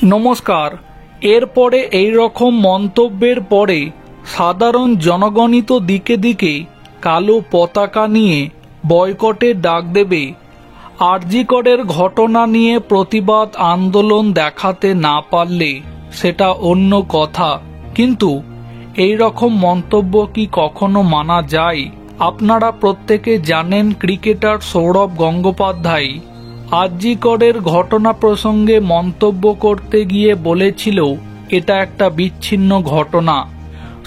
নমস্কার। এরপরে এই রকম মন্তব্যের পরে সাধারণ জনগণই তো দিকে দিকে কালো পতাকা নিয়ে বয়কটের ডাক দেবে। আরজি করের ঘটনা নিয়ে প্রতিবাদ আন্দোলন দেখাতে না পারলে সেটা অন্য কথা, কিন্তু এই রকম মন্তব্য কি কখনো মানা যায়? আপনারা প্রত্যেকে জানেন, ক্রিকেটার সৌরভ গঙ্গোপাধ্যায় আরজি করের ঘটনা প্রসঙ্গে মন্তব্য করতে গিয়ে বলেছিল এটা একটা বিচ্ছিন্ন ঘটনা।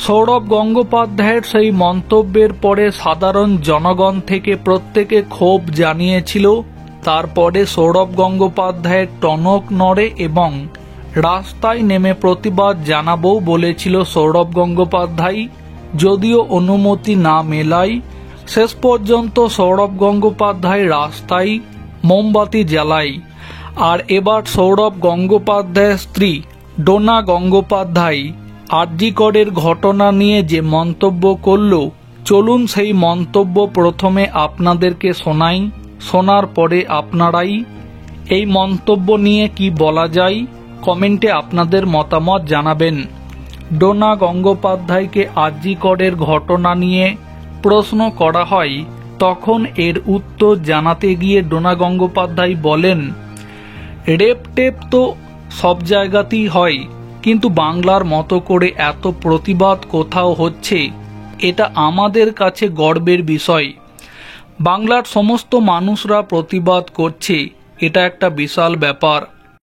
সৌরভ গঙ্গোপাধ্যায়ের সেই মন্তব্যের পরে সাধারণ জনগণ থেকে প্রত্যেকে ক্ষোভ জানিয়েছিল। তারপরে সৌরভ গঙ্গোপাধ্যায়ের টনক নড়ে এবং রাস্তায় নেমে প্রতিবাদ জানাবো বলেছিল সৌরভ গঙ্গোপাধ্যায়। যদিও অনুমতি না মেলায় শেষ পর্যন্ত সৌরভ গঙ্গোপাধ্যায় রাস্তায় মোমবাতি জ্বালায়। আর এবার সৌরভ গঙ্গোপাধ্যায়ের স্ত্রী ডোনা গঙ্গোপাধ্যায় আরজি করের ঘটনা নিয়ে যে মন্তব্য করল, চলুন সেই মন্তব্য প্রথমে আপনাদেরকে শোনাই। শোনার পরে আপনারাই এই মন্তব্য নিয়ে কি বলা যায় কমেন্টে আপনাদের মতামত জানাবেন। ডোনা গঙ্গোপাধ্যায়কে আরজি করের ঘটনা নিয়ে প্রশ্ন করা হয়, তখন এর উত্তর জানাতে গিয়ে ডোনা গঙ্গোপাধ্যায় বলেন, রেপ টেপ তো সব জায়গাতেই হয়, কিন্তু বাংলার মতো করে এত প্রতিবাদ কোথাও হচ্ছে, এটা আমাদের কাছে গর্বের বিষয়। বাংলার সমস্ত মানুষরা প্রতিবাদ করছে, এটা একটা বিশাল ব্যাপার।